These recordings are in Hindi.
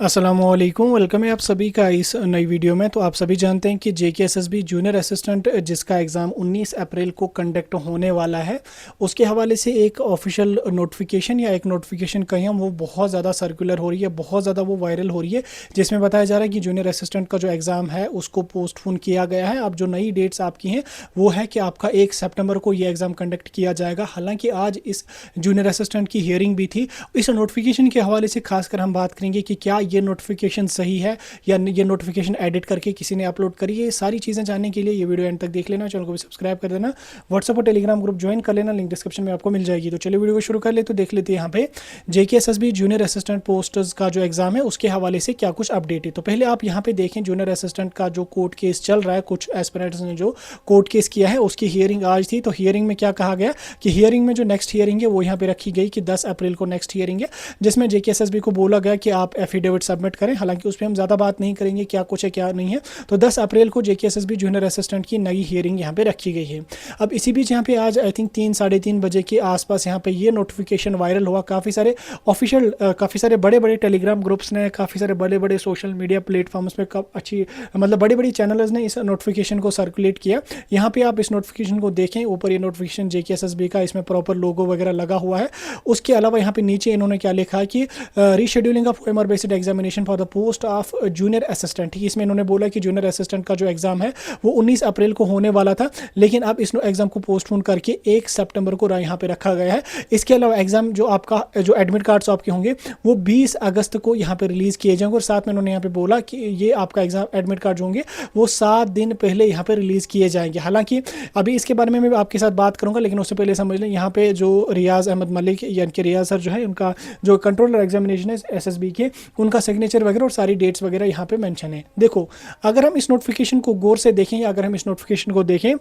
अस्सलामुअलैकुम, वेलकम है आप सभी का इस नई वीडियो में। तो आप सभी जानते हैं कि जेकेएसएसबी जूनियर असिस्टेंट जिसका एग्ज़ाम 19 अप्रैल को कंडक्ट होने वाला है, उसके हवाले से एक ऑफिशियल नोटिफिकेशन या एक नोटिफिकेशन कहीं हम वो बहुत ज़्यादा सर्कुलर हो रही है, बहुत ज़्यादा वो वायरल हो रही है, जिसमें बताया जा रहा है कि जूनियर असिस्टेंट का जो एग्ज़ाम है उसको पोस्टपोन किया गया है। अब जो नई डेट्स आपकी हैं वो है कि आपका 1 सितंबर को ये एग्ज़ाम कंडक्ट किया जाएगा। हालाँकि आज इस जूनियर असिस्टेंट की हियरिंग भी थी। इस नोटिफिकेशन के हवाले से खासकर हम बात करेंगे कि क्या ये नोटिफिकेशन सही है या ये नोटिफिकेशन एडिट करके किसी ने अपलोड करी है। ये सारी चीज़ें जानने के लिए ये वीडियो एंड तक देख लेना, चैनल को भी सब्सक्राइब कर देना, व्हाट्सएप और टेलीग्राम ग्रुप ज्वाइन कर लेना, लिंक डिस्क्रिप्शन में आपको मिल जाएगी। तो चलिए वीडियो को शुरू कर ले। तो देख लेते हैं यहाँ पे जेकेएसएसबी जूनियर असिस्टेंट पोस्टर्स का जो एग्जाम है उसके हवाले से क्या कुछ अपडेट है। तो पहले आप यहाँ पे देखें जूनियर असिस्टेंट का जो कोर्ट केस चल रहा है, कुछ एस्पिरेंट्स ने जो कोर्ट केस किया है उसकी हियरिंग आज थी। तो हियरिंग में क्या कहा गया कि हियरिंग में जो नेक्स्ट हियरिंग है वो यहाँ पे रखी गई कि 10 अप्रैल को नेक्स्ट हियरिंग है, जिसमें जेकेएसएसबी को बोला गया कि आप एफिडेविट सबमिट करें। हालांकि उस पर हम ज़्यादा बात नहीं करेंगे क्या कुछ है क्या नहीं है। तो 10 अप्रैल को जेकेएसएसबी जूनियर असिस्टेंट की नई हियरिंग यहाँ पे रखी गई है। अब इसी बीच यहाँ पे आज आई थिंक 3-3:30 बजे के आसपास यहाँ पे ये नोटिफिकेशन वायरल हुआ। काफ़ी सारे ऑफिशियल काफ़ी सारे बड़े बड़े टेलीग्राम ग्रुप्स ने, काफ़ी सारे बड़े बड़े सोशल मीडिया प्लेटफॉर्म्स पे अच्छी मतलब बड़ी बड़ी चैनल्स ने इस नोटिफिकेशन को सर्कुलेट किया। यहाँ पे आप इस नोटिफिकेशन को देखें, ऊपर ये नोटिफिकेशन जेकेएसएसबी का, इसमें प्रॉपर लोगो वगैरह लगा हुआ है। उसके अलावा यहाँ पे नीचे इन्होंने क्या लिखा है कि rescheduling of OMR based examination for the post of junior assistant. इसमें इन्होंने बोला कि जूनियर असिस्टेंट का जो एग्जाम है वो 19 अप्रैल को होने वाला था, लेकिन अब इस एग्जाम को पोस्टपोन करके 1 सितंबर को यहाँ पे रखा गया है। इसके अलावा एग्जाम जो आपका जो एडमिट कार्ड्स आपके होंगे वो 20 अगस्त को यहाँ पे रिलीज किए जाएंगे। और साथ में उन्होंने यहाँ पे बोला कि ये आपका एग्जाम एडमिट कार्ड जो होंगे वो 7 दिन पहले यहाँ पे रिलीज किए जाएंगे। हालांकि अभी इसके बारे में मैं आपके साथ बात करूंगा, लेकिन उससे पहले समझ लें यहाँ पे जो रियाज अहमद मलिक यानी कि रियाज सर जो है, उनका जो कंट्रोलर एग्जामिनेशन है एसएसबी के, उनका सिग्नेचर वगैरह और सारी डेट्स वगैरह यहाँ पे मेंशन है। देखो, अगर हम इस नोटिफिकेशन को गौर से देखें या अगर हम इस नोटिफिकेशन को देखें,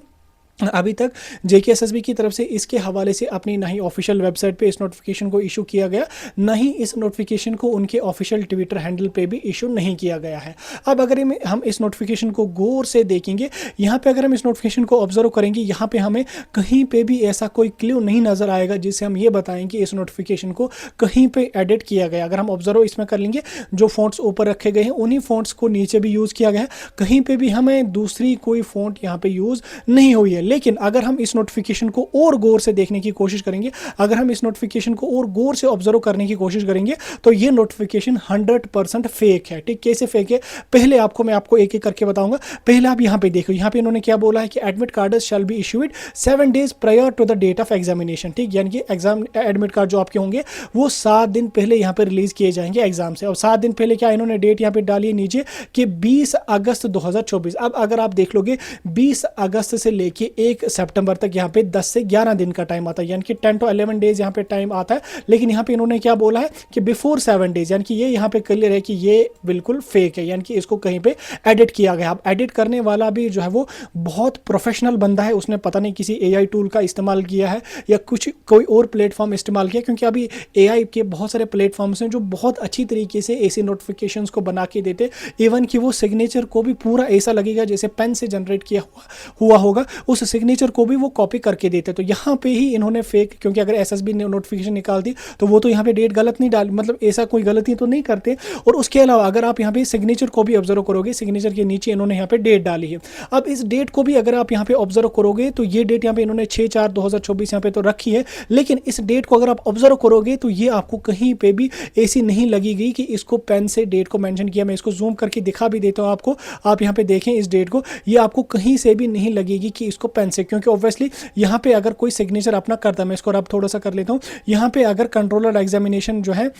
अभी तक जेकेएसएसबी की तरफ से इसके हवाले से अपनी ना ही ऑफिशियल वेबसाइट पे इस नोटिफिकेशन को इशू किया गया, ना ही इस नोटिफिकेशन को उनके ऑफिशियल ट्विटर हैंडल पे भी इशू नहीं किया गया है। अब अगर हम इस नोटिफिकेशन को गौर से देखेंगे, यहाँ पे अगर हम इस नोटिफिकेशन को ऑब्जर्व करेंगे, यहाँ पे हमें कहीं पे भी ऐसा कोई क्ल्यू नहीं नजर आएगा जिससे हम ये बताएं कि इस नोटिफिकेशन को कहीं पे एडिट किया गया। अगर हम ऑब्जर्व इसमें कर लेंगे, जो फॉन्ट्स ऊपर रखे गए हैं उन्हीं फॉन्ट्स को नीचे भी यूज किया गया है, कहीं पे भी हमें दूसरी कोई फॉन्ट यहाँ पे यूज नहीं हुई है। लेकिन अगर हम इस नोटिफिकेशन को और गौर से देखने की कोशिश करेंगे, अगर हम इस नोटिफिकेशन को और गौर से ऑब्जर्व करने की कोशिश करेंगे, तो ये नोटिफिकेशन 100% फेक है। ठीक, कैसे फेक है पहले मैं आपको एक एक करके बताऊंगा। पहले आप यहां पे देखो, यहां पे इन्होंने क्या बोला है कि admit card shall be issued 7 days prior to the date of examination. ठीक, यानी कि एग्जाम एडमिट कार्ड जो आपके होंगे वो 7 दिन पहले यहां पे रिलीज किए जाएंगे एग्जाम से। और 7 दिन पहले क्या इन्होंने डेट यहां पे डाली है नीचे कि 20 अगस्त 2024। अब अगर आप देख लोगे 20 अगस्त से लेके 1 सितंबर तक यहाँ पे 10 से 11 दिन का टाइम आता है, यानी कि 10 to 11 डेज यहाँ पे टाइम आता है। लेकिन यहाँ पे इन्होंने क्या बोला है कि बिफोर 7 days, यानी कि ये यहाँ पे क्लियर है कि ये बिल्कुल फेक है, यानी कि इसको कहीं पे एडिट किया गया। अब एडिट करने वाला भी जो है वो बहुत प्रोफेशनल बंदा है, उसने पता नहीं किसी एआई टूल का इस्तेमाल किया है या कुछ कोई और प्लेटफॉर्म इस्तेमाल किया, क्योंकि अभी एआई के बहुत सारे प्लेटफॉर्म्स हैं जो बहुत अच्छी तरीके से ऐसे नोटिफिकेशंस को बना के देते, इवन कि वो सिग्नेचर को भी पूरा ऐसा लगेगा जैसे पेन से जनरेट किया हुआ होगा, उस सिग्नेचर को भी वो कॉपी करके देते। तो यहाँ पे ही इन्होंने फेक, क्योंकि अगर एसएसबी ने नोटिफिकेशन निकाल दी तो वो तो यहाँ पे डेट गलत नहीं डाल, मतलब ऐसा कोई गलती तो नहीं करते। और उसके अलावा अगर आप यहाँ पे सिग्नेचर को भी ऑब्जर्व करोगे, सिग्नेचर के नीचे इन्होंने यहाँ पे डेट डाली है। अब इस डेट को भी अगर आप यहाँ पे ऑब्जर्व करोगे तो ये डेट यहाँ पे इन्होंने 6/4/2024 यहाँ पे तो रखी है, लेकिन इस डेट को अगर आप ऑब्जर्व करोगे तो ये आपको कहीं पे भी ऐसी नहीं लगेगी कि इसको पेन से डेट को मेंशन किया। मैं इसको जूम करके दिखा भी देता हूँ आपको, आप यहाँ पे देखें इस डेट को, ये आपको कहीं से भी नहीं लगेगी कि इसको पेन से, क्योंकि ऑब्वियसली यहाँ पे अगर कोई सिग्नेचर अपना करता है, मैं इसको अब थोड़ा सा कर लेता हूँ, यहाँ पे अगर कंट्रोलर एग्जामिनेशन जो है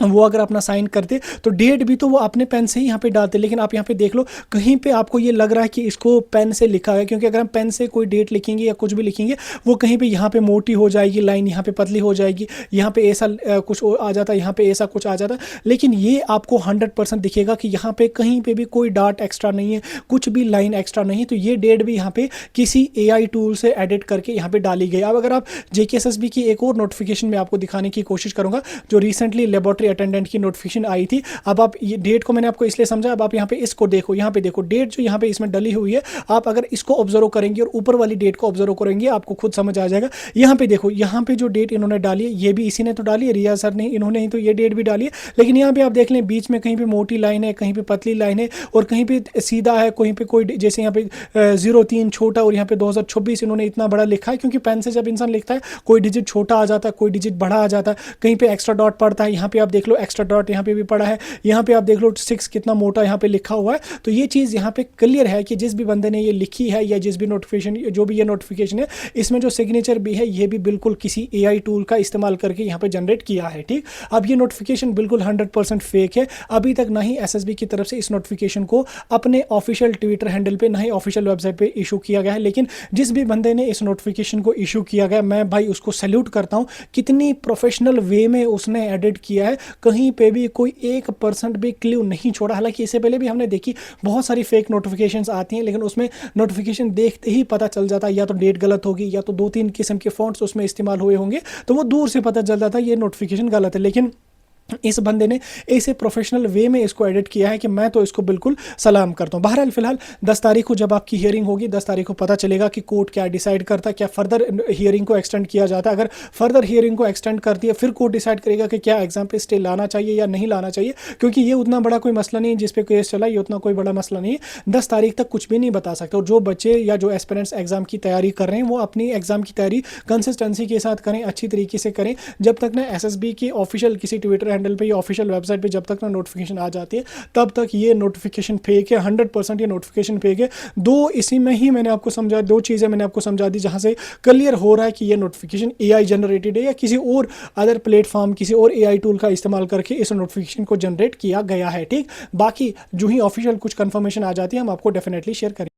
वो अगर अपना साइन करते तो डेट भी तो वो अपने पेन से ही यहाँ पे डालते, लेकिन आप यहाँ पे देख लो कहीं पे आपको ये लग रहा है कि इसको पेन से लिखा है, क्योंकि अगर हम पेन से कोई डेट लिखेंगे या कुछ भी लिखेंगे वो कहीं पे यहाँ पे मोटी हो जाएगी लाइन, यहाँ पे पतली हो जाएगी, यहाँ पे ऐसा कुछ आ जाता है, यहाँ पे ऐसा कुछ आ जाता है। लेकिन ये आपको 100% दिखेगा कि यहाँ पे कहीं पे भी कोई डाट एक्स्ट्रा नहीं है, कुछ भी लाइन एक्स्ट्रा नहीं है। तो ये डेट भी यहाँ पे किसी एआई टूल से एडिट करके यहाँ पे डाली गई। अब अगर आप जेकेएसएसबी की एक और नोटिफिकेशन में आपको दिखाने की कोशिश करूंगा, जो रिसेंटली लेबोरेटरी प्राइमरी अटेंडेंट की नोटिफिकेशन आई थी। अब आप ये डेट को मैंने आपको इसलिए समझा, अब आप यहाँ पे इसको देखो, यहाँ पे देखो डेट जो यहाँ पे इसमें डली हुई है, आप अगर इसको ऑब्जर्व करेंगे और ऊपर वाली डेट को ऑब्जर्व करेंगे आपको खुद समझ आ जाएगा। यहाँ पे देखो, यहाँ पे जो डेट इन्होंने डाली है ये भी इसी ने तो डाली है, रिया सर ने, इन्होंने ही तो ये डेट भी डाली है। लेकिन यहाँ पे आप देख लें बीच में कहीं पे मोटी लाइन है, कहीं पे पतली लाइन है, और कहीं पे सीधा है, कहीं पे कोई, जैसे यहाँ पे 03 छोटा और यहाँ पे 2026 इन्होंने इतना बड़ा लिखा है, क्योंकि पेन से जब इंसान लिखता है कोई डिजिट छोटा आ जाता है, कोई डिजिट बड़ा आ जाता है, कहीं पे एक्स्ट्रा डॉट पड़ता है। यहाँ पे आप देख लो एक्स्ट्रा डॉट यहाँ पे भी पड़ा है, यहाँ पे आप देख लो 6 कितना मोटा यहाँ पे लिखा हुआ है। तो ये चीज़ यहाँ पे क्लियर है कि जिस भी बंदे ने ये लिखी है या जिस भी नोटिफिकेशन, जो भी ये नोटिफिकेशन है, इसमें जो सिग्नेचर भी है ये भी बिल्कुल किसी AI टूल का इस्तेमाल करके यहाँ पे जनरेट किया है। ठीक, अब ये नोटिफिकेशन बिल्कुल 100% फेक है। अभी तक ना ही SSB की तरफ से इस नोटिफिकेशन को अपने ऑफिशियल ट्विटर हैंडल पे, ना ही ऑफिशियल वेबसाइट पे इशू किया गया है। लेकिन जिस भी बंदे ने इस नोटिफिकेशन को इशू किया गया, मैं भाई उसको सैल्यूट करता हूँ, कितनी प्रोफेशनल वे में उसने एडिट किया है, कहीं पे भी कोई 1% भी क्ल्यू नहीं छोड़ा। हालांकि इससे पहले भी हमने देखी बहुत सारी फेक नोटिफिकेशंस आती हैं, लेकिन उसमें नोटिफिकेशन देखते ही पता चल जाता है या तो डेट गलत होगी या तो 2-3 किस्म के फॉन्ट्स उसमें इस्तेमाल हुए होंगे, तो वो दूर से पता चल जाता है ये नोटिफिकेशन गलत है। लेकिन इस बंदे ने ऐसे प्रोफेशनल वे में इसको एडिट किया है कि मैं तो इसको बिल्कुल सलाम करता हूँ। बहरहाल फिलहाल 10 तारीख को जब आपकी हियरिंग होगी, 10 तारीख को पता चलेगा कि कोर्ट क्या डिसाइड करता है, क्या फर्दर हियरिंग को एक्सटेंड किया जाता है। अगर फर्दर हियरिंग को एक्सटेंड कर दिया फिर कोर्ट डिसाइड करेगा कि क्या एग्जाम पे स्टे लाना चाहिए या नहीं लाना चाहिए, क्योंकि ये उतना बड़ा कोई मसला नहीं है जिस पे केस चला, ये उतना कोई बड़ा मसला नहीं है। 10 तारीख तक कुछ भी नहीं बता सकते। और जो बच्चे या जो एस्पिरेंट्स एग्जाम की तैयारी कर रहे हैं वो अपनी एग्जाम की तैयारी कंसिस्टेंसी के साथ करें, अच्छी तरीके से करें। जब तक ना SSB की ऑफिशियल किसी ट्विटर हैंडल पे या ऑफिशियल वेबसाइट पे जब तक ना नोटिफिकेशन आ जाती है तब तक ये नोटिफिकेशन फेक है, 100% ये नोटिफिकेशन फेक है। इसी में ही मैंने आपको समझा, 2 चीज़ें मैंने आपको समझा दी जहां से क्लियर हो रहा है कि ये नोटिफिकेशन AI जनरेटेड है या किसी और अदर प्लेटफॉर्म, किसी और AI टूल का इस्तेमाल करके इस नोटिफिकेशन को जनरेट किया गया है। ठीक, बाकी जो ही ऑफिशियल कुछ कंफर्मेशन आ जाती है हम आपको डेफिनेटली शेयर करेंगे।